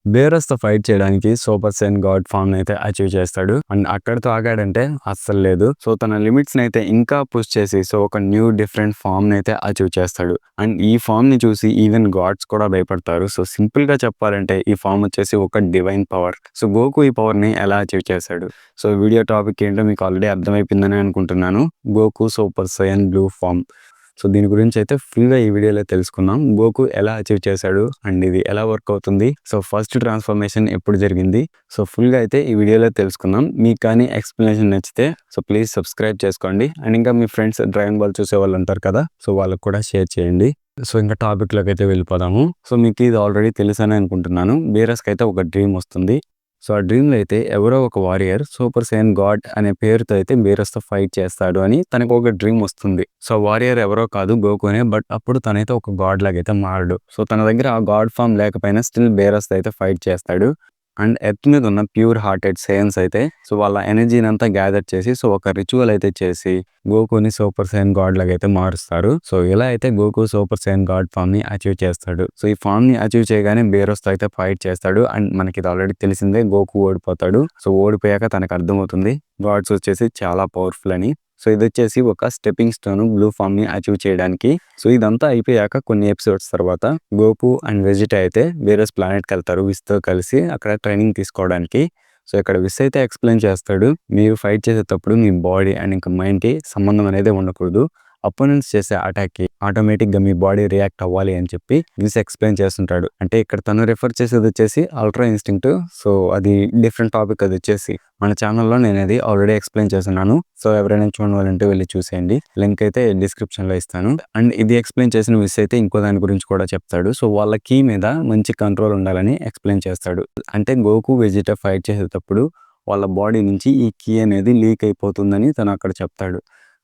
బేరస్‌తో fight చేయడానికి super saiyan God ఫామ్‌నైతే achieve చేస్తాడు. And అక్కడితో ఆగాడంటే అస్సలు లేదు. సో, తన లిమిట్స్‌నైతే ఇంకా పుష్ చేసి ఒక న్యూ డిఫరెంట్ ఫామ్‌నైతే అచీవ్ చేస్తాడు. అండ్ ఈ ఫామ్‌ని చూసి ఈవెన్ గాడ్స్ కూడా భయపడతారు. సో, సింపుల్‌గా చెప్పాలంటే ఈ ఫామ్ వచ్చేసి ఒక డివైన్ పవర్. సో, గోకు ఈ పవర్‌ని ఎలా అచీవ్ చేశాడు? సో, వీడియో టాపిక్ ఏంటో మీకు ఆల్రెడీ అర్థమైపోయిందని అనుకుంటున్నాను. Goku super saiyan blue form. So, దీని గురించి అయితే ఫుల్‌గా ఈ వీడియోలో తెలుసుకుందాం. గోకు ఎలా అచీవ్ చేశాడు? అండ్ ఇది ఎలా వర్క్ అవుతుంది? సో, ఫస్ట్ ట్రాన్స్‌ఫర్మేషన్ ఎప్పుడు జరిగింది? సో, ఫుల్‌గా అయితే ఈ వీడియోలో తెలుసుకుందాం. మీకు కానీ ఎక్స్‌ప్లనేషన్ నచ్చితే ప్లీజ్ సబ్స్క్రైబ్ చేసుకోండి. అండ్ ఇంకా మీ ఫ్రెండ్స్ డ్రాగన్ బాల్ చూసేవాళ్ళు ఉంటారు కదా! సో, వాళ్ళకి కూడా షేర్ చేయండి. సో, ఇంకా టాపిక్‌లోకి అయితే వెళ్ళిపోదాము. సో, మీకు ఇది ఆల్రెడీ తెలుసనే అనుకుంటున్నాను. బేరస్‌కి అయితే ఒక డ్రీమ్ వస్తుంది. సో, ఆ డ్రీమ్‌లో అయితే ఎవరో ఒక వారియర్ సూపర్ సైన్ గాడ్ అనే పేరుతో అయితే బేరస్‌తో ఫైట్ చేస్తాడు అని తనకు ఒక డ్రీమ్ వస్తుంది. సో, వారియర్ ఎవరో కాదు గోకునే. బట్ అప్పుడు తనైతే ఒక గాడ్ లాగైతే మారడు. సో, తన దగ్గర ఆ గాడ్ ఫామ్ లేకపోయినా స్టిల్ బేరస్‌తో అయితే ఫైట్ చేస్తాడు. అండ్ ఎర్త్ మీద ఉన్న ప్యూర్ హార్టెడ్ సైన్స్ అయితే వాళ్ళ ఎనర్జీని అంతా గ్యాదర్ చేసి ఒక రిచువల్ అయితే చేసి గోకుని సూపర్ సైన్ గాడ్ లాగా అయితే మారుస్తారు. సో, ఇలా అయితే గోకు సూపర్ సైన్ గాడ్ ఫామ్ ని అచీవ్ చేస్తాడు. సో, ఈ ఫామ్ ని అచీవ్ చేయగానే బేరోస్తో అయితే ఫైట్ చేస్తాడు. అండ్ మనకి ఇది ఆల్రెడీ తెలిసిందే, గోకు ఓడిపోతాడు. సో, ఓడిపోయాక తనకు అర్థమవుతుంది గాడ్స్ వచ్చేసి చాలా పవర్ఫుల్ అని. సో, ఇది వచ్చేసి ఒక స్టెప్పింగ్ స్టోన్ బ్లూ ఫామ్ ని అచీవ్ చేయడానికి. సో, ఇదంతా అయిపోయాక కొన్ని ఎపిసోడ్స్ తర్వాత గోకు అండ్ వెజిటా అయితే వేరే ప్లానెట్కి వెళ్తారు విస్తో కలిసి అక్కడ ట్రైనింగ్ తీసుకోవడానికి. సో, ఇక్కడ విస్ అయితే ఎక్స్ప్లెయిన్ చేస్తాడు, మీరు ఫైట్ చేసేటప్పుడు మీ బాడీ అండ్ ఇంకా మైండ్కి సంబంధం అనేది ఉండకూడదు. అపోనెంట్స్ చేసే అటాక్కి ఆటోమేటిక్గా మీ బాడీ రియాక్ట్ అవ్వాలి అని చెప్పి విస్ ఎక్స్ప్లెయిన్ చేస్తుంటాడు. అంటే ఇక్కడ తను రిఫర్ చేసేది వచ్చేసి అల్ట్రా ఇన్స్టింక్ట్. సో, అది డిఫరెంట్ టాపిక్. అది వచ్చేసి మన ఛానల్లో నేను అది ఆల్రెడీ ఎక్స్ప్లెయిన్ చేస్తున్నాను. సో, ఎవరైనా చూడాలంటే వెళ్ళి చూసేయండి. లింక్ అయితే డిస్క్రిప్షన్లో ఇస్తాను. అండ్ ఇది ఎక్స్ప్లెయిన్ చేసిన విస్ అయితే ఇంకో దాని గురించి కూడా చెప్తాడు. సో, వాళ్ళ కీ మీద మంచి కంట్రోల్ ఉండాలని ఎక్స్ప్లెయిన్ చేస్తాడు. అంటే గోకు వెజిటా ఫైట్ చేసేటప్పుడు వాళ్ళ బాడీ నుంచి ఈ కీ అనేది లీక్ అయిపోతుందని తను అక్కడ చెప్తాడు.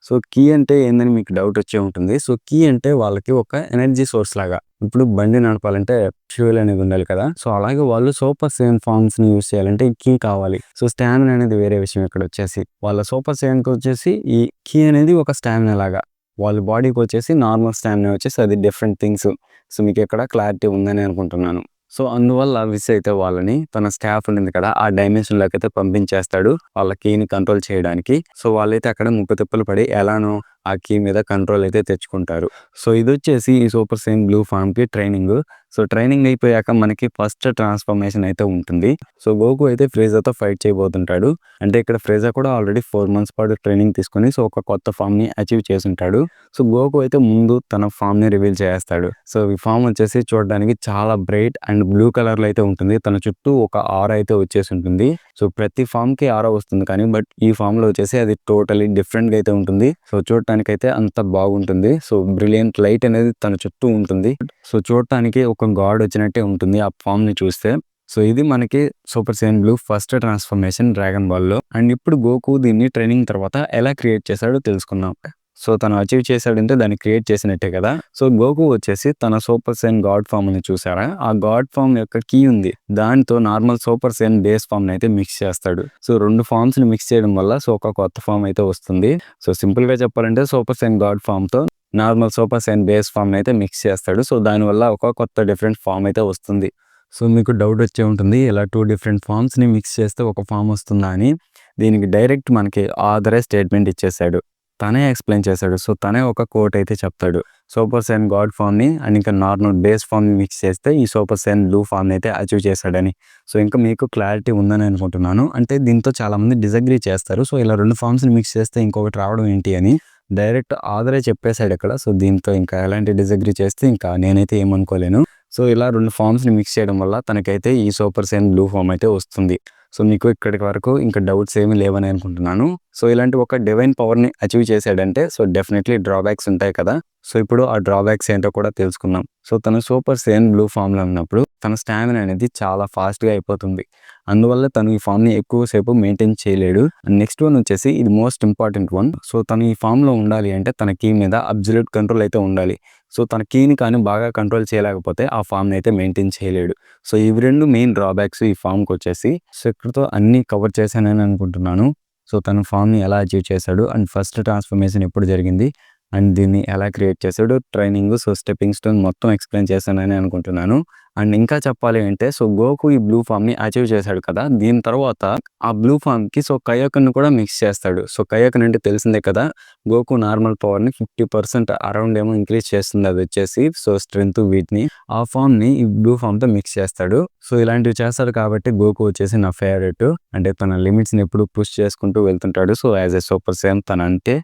సో, కీ అంటే ఏందని మీకు డౌట్ వచ్చే ఉంటుంది. సో, కీ అంటే వాళ్ళకి ఒక ఎనర్జీ సోర్స్ లాగా. ఇప్పుడు బండి నడపాలంటే ఫ్యూయల్ అనేది ఉండాలి కదా! సో, అలాగే వాళ్ళు సూపర్ సైన్ ఫామ్స్‌ని యూజ్ చేయాలంటే ఈ కీ కావాలి. సో, స్టామినా అనేది వేరే విషయం ఇక్కడ వచ్చేసి. వాళ్ళ సూపర్ సైన్‌కి వచ్చేసి ఈ కీ అనేది ఒక స్టామినా లాగా. వాళ్ళ బాడీకి వచ్చేసి నార్మల్ స్టామినా వచ్చేసి అది డిఫరెంట్ థింగ్స్. సో, మీకు ఇక్కడ క్లారిటీ ఉందని అనుకుంటున్నాను. సో, అందువల్ల విస్ అయితే వాళ్ళని తన స్టాఫ్ ఉండింది కదా, ఆ డైమెన్షన్‌లోకి అయితే పంపించేస్తాడు వాళ్ళ కీని కంట్రోల్ చేయడానికి. సో, వాళ్ళైతే అక్కడ ముప్పుతిప్పలు పడి ఎలానో ఆ కీ మీద కంట్రోల్ అయితే తెచ్చుకుంటారు. సో, ఇదొచ్చేసి ఈ సూపర్ సైన్ బ్లూ ఫామ్‌కి ట్రైనింగ్. సో, ట్రైనింగ్ అయిపోయాక మనకి ఫస్ట్ ట్రాన్స్‌ఫర్మేషన్ అయితే ఉంటుంది. సో, గోకు అయితే ఫ్రీజాతో ఫైట్ చేయబోతుంటాడు. అంటే ఇక్కడ ఫ్రీజా కూడా ఆల్రెడీ 4 మంత్స్ పాటు ట్రైనింగ్ తీసుకొని ఒక కొత్త ఫామ్‌ని అచీవ్ చేసుంటాడు. సో, గోకు అయితే ముందు తన ఫామ్‌ని రివీల్ చేస్తాడు. సో, ఈ ఫామ్ వచ్చేసి చూడడానికి చాలా బ్రైట్ అండ్ బ్లూ కలర్‌లో అయితే ఉంటుంది. తన చుట్టూ ఒక ఆరా అయితే వచ్చేసి ఉంటుంది. సో, ప్రతి ఫామ్‌కి ఆరా వస్తుంది కానీ బట్ ఈ ఫామ్‌లో వచ్చేసి అది టోటలీ డిఫరెంట్‌గా అయితే ఉంటుంది. సో, చూడటానికైతే అంత బాగుంటుంది. సో, బ్రిలియంట్ లైట్ అనేది తన చుట్టూ ఉంటుంది. సో, చూడటానికి ఒక గాడ్ వచ్చినట్టే ఉంటుంది ఆ ఫామ్‌ని చూస్తే. సో, ఇది మనకి super saiyan blue first transformation dragon బాల్‌లో. అండ్ ఇప్పుడు గోకు దీన్ని ట్రైనింగ్ తర్వాత ఎలా క్రియేట్ చేశాడో తెలుసుకుందాం. సో, తను అచీవ్ చేశాడంటే దాన్ని క్రియేట్ చేసినట్టే కదా! సో, గోకు వచ్చేసి తన సూపర్ సైన్ గాడ్ ఫామ్‌ని చూసారా? ఆ గాడ్ ఫామ్ యొక్క కీ ఉంది. దాంతో నార్మల్ సూపర్ సైన్ బేస్ ఫామ్‌ని అయితే మిక్స్ చేస్తాడు. సో, 2 ఫామ్స్‌ని మిక్స్ చేయడం వల్ల ఒక కొత్త ఫామ్ అయితే వస్తుంది. సో, సింపుల్‌గా చెప్పాలంటే సూపర్ సైన్ గాడ్ ఫామ్‌తో నార్మల్ సూపర్ సైన్ బేస్ ఫామ్‌ని అయితే మిక్స్ చేస్తాడు. సో, దానివల్ల ఒక కొత్త డిఫరెంట్ ఫామ్ అయితే వస్తుంది. సో, మీకు డౌట్ వచ్చే ఉంటుంది, ఇలా 2 డిఫరెంట్ ఫామ్స్‌ని మిక్స్ చేస్తే ఒక ఫామ్ వస్తుందా అని. దీనికి డైరెక్ట్ మనకి ఆథరే స్టేట్మెంట్ ఇచ్చేసాడు. తనే ఎక్స్ప్లెయిన్ చేశాడు. సో, తనే ఒక కోట్ అయితే చెప్తాడు. సూపర్ సైన్ గాడ్ ఫామ్‌ని అండ్ ఇంకా నార్మల్ బేస్ ఫామ్‌ని మిక్స్ చేస్తే ఈ సూపర్ సైన్ బ్లూ ఫామ్‌ని అయితే అచీవ్ చేశాడని. సో, ఇంకా మీకు క్లారిటీ ఉందని అనుకుంటున్నాను. అంటే దీంతో చాలామంది డిసగ్రీ చేస్తారు. సో, ఇలా 2 ఫామ్స్‌ని మిక్స్ చేస్తే ఇంకొకటి రావడం ఏంటి అని డైరెక్ట్ ఆథరే చెప్పేసాడు ఇక్కడ. సో, దీంతో ఇంకా ఎలాంటి డిసగ్రీ చేస్తే ఇంకా నేనైతే ఏమనుకోలేను. సో, ఇలా 2 ఫామ్స్‌ని మిక్స్ చేయడం వల్ల తనకైతే ఈ సూపర్ సైన్ బ్లూ ఫామ్ అయితే వస్తుంది. సో, మీకు ఇక్కడికి వరకు ఇంకా డౌట్స్ ఏమీ లేవని అనుకుంటున్నాను. సో, ఇలాంటి ఒక డివైన్ పవర్‌ని అచీవ్ చేశాడంటే డెఫినెట్లీ డ్రాబ్యాక్స్ ఉంటాయి కదా! సో, ఇప్పుడు ఆ డ్రాబ్యాక్స్ ఏంటో కూడా తెలుసుకుందాం. సో, తను సూపర్ సైన్ బ్లూ ఫామ్‌లో ఉన్నప్పుడు తన స్టామినా అనేది చాలా ఫాస్ట్‌గా అయిపోతుంది. అందువల్ల తను ఈ ఫామ్‌ని ఎక్కువ సేపు మెయింటైన్ చేయలేడు. అండ్ నెక్స్ట్ వన్ వచ్చేసి ఇది మోస్ట్ ఇంపార్టెంట్ వన్. సో, తను ఈ ఫామ్‌లో ఉండాలి అంటే తన కీ మీద అబ్సల్యూట్ కంట్రోల్ అయితే ఉండాలి. సో, తన కీని కానీ బాగా కంట్రోల్ చేయలేకపోతే ఆ ఫామ్‌ని అయితే మెయింటైన్ చేయలేడు. సో, ఇవి 2 మెయిన్ డ్రాబ్యాక్స్ ఈ ఫామ్‌కి వచ్చేసి. సో, ఇక్కడితో అన్నీ కవర్ చేశానని అనుకుంటున్నాను. సో, తన ఫామ్‌ని ఎలా అచీవ్ చేశాడు అండ్ ఫస్ట్ ట్రాన్స్‌ఫర్మేషన్ ఎప్పుడు జరిగింది అండ్ దీన్ని ఎలా క్రియేట్ చేశాడు, ట్రైనింగ్, సో స్టెప్పింగ్ స్టోన్ మొత్తం ఎక్స్ప్లెయిన్ చేశానని అనుకుంటున్నాను. అండ్ ఇంకా చెప్పాలి అంటే సో గోకు ఈ బ్లూ ఫామ్ ని అచీవ్ చేశాడు కదా, దీని తర్వాత ఆ బ్లూ ఫామ్ కి సో కయోకన్ కూడా మిక్స్ చేస్తాడు. సో కయోకన్ అంటే తెలిసిందే కదా, గోకు నార్మల్ పవర్ ని 50% అరౌండ్ ఏమో ఇంక్రీజ్ చేస్తుంది. అది వచ్చేసి సో స్ట్రెంత్ వీటిని ఆ ఫామ్ ని ఈ బ్లూ ఫామ్ తో మిక్స్ చేస్తాడు. సో ఇలాంటివి చేస్తాడు కాబట్టి గోకు వచ్చేసి నా ఫేవరెట్. అంటే తన లిమిట్స్ ని ఎప్పుడు పుష్ చేసుకుంటూ వెళ్తుంటాడు. So as a super same తన అంటే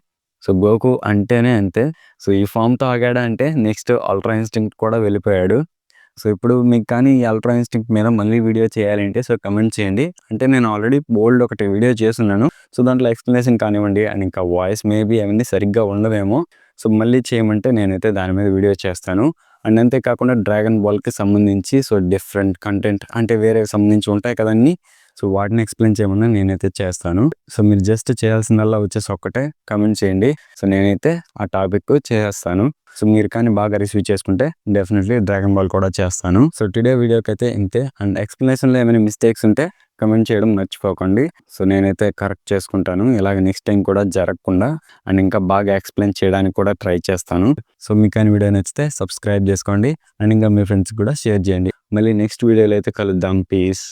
సో గోకు అంటేనే అంతే. సో ఈ ఫామ్ తో ఆగాడా అంటే నెక్స్ట్ అల్ట్రా ఇన్స్టింక్ట్ కూడా వెళ్ళిపోయాడు. సో ఇప్పుడు మీకు కానీ ఈ అల్ట్రా ఇన్స్టింక్ట్ మీద మళ్ళీ వీడియో చేయాలంటే సో కమెంట్ చేయండి. అంటే నేను ఆల్రెడీ బోల్డ్ ఒకటి వీడియో చేస్తున్నాను. సో దాంట్లో ఎక్స్ప్లెనేషన్ కానివ్వండి అండ్ ఇంకా వాయిస్ మేబీ అవన్నీ సరిగ్గా ఉండవేమో. సో మళ్ళీ చేయమంటే నేనైతే దాని మీద వీడియో చేస్తాను. అండ్ అంతేకాకుండా డ్రాగన్ బాల్కి సంబంధించి సో డిఫరెంట్ కంటెంట్ అంటే వేరే సంబంధించి ఉంటాయి కదండి, సో వాటిని ఎక్స్ప్లెయిన్ చేయమన్నా నేనైతే చేస్తాను. సో మీరు జస్ట్ చేయాల్సిందల్లా వచ్చేసి ఒక్కటే కమెంట్ చేయండి. సో నేనైతే ఆ టాపిక్ చేస్తాను. సో మీరు కానీ బాగా రిసీవ్ చేసుకుంటే డెఫినెట్లీ డ్రాగన్ బాల్ కూడా చేస్తాను. సో టుడే వీడియోకి అయితే ఇంతే. అండ్ ఎక్స్ప్లెనేషన్లో ఏమైనా మిస్టేక్స్ ఉంటే కమెంట్ చేయడం మర్చిపోకండి. సో నేనైతే కరెక్ట్ చేసుకుంటాను. ఇలాగ నెక్స్ట్ టైం కూడా జరగకుండా అండ్ ఇంకా బాగా ఎక్స్ప్లెయిన్ చేయడానికి కూడా ట్రై చేస్తాను. సో మీకు కానీ వీడియో నచ్చితే సబ్స్క్రైబ్ చేసుకోండి అండ్ ఇంకా మీ ఫ్రెండ్స్ కూడా షేర్ చేయండి. మళ్ళీ నెక్స్ట్ వీడియోలో అయితే కలుద్దాం. పీస్.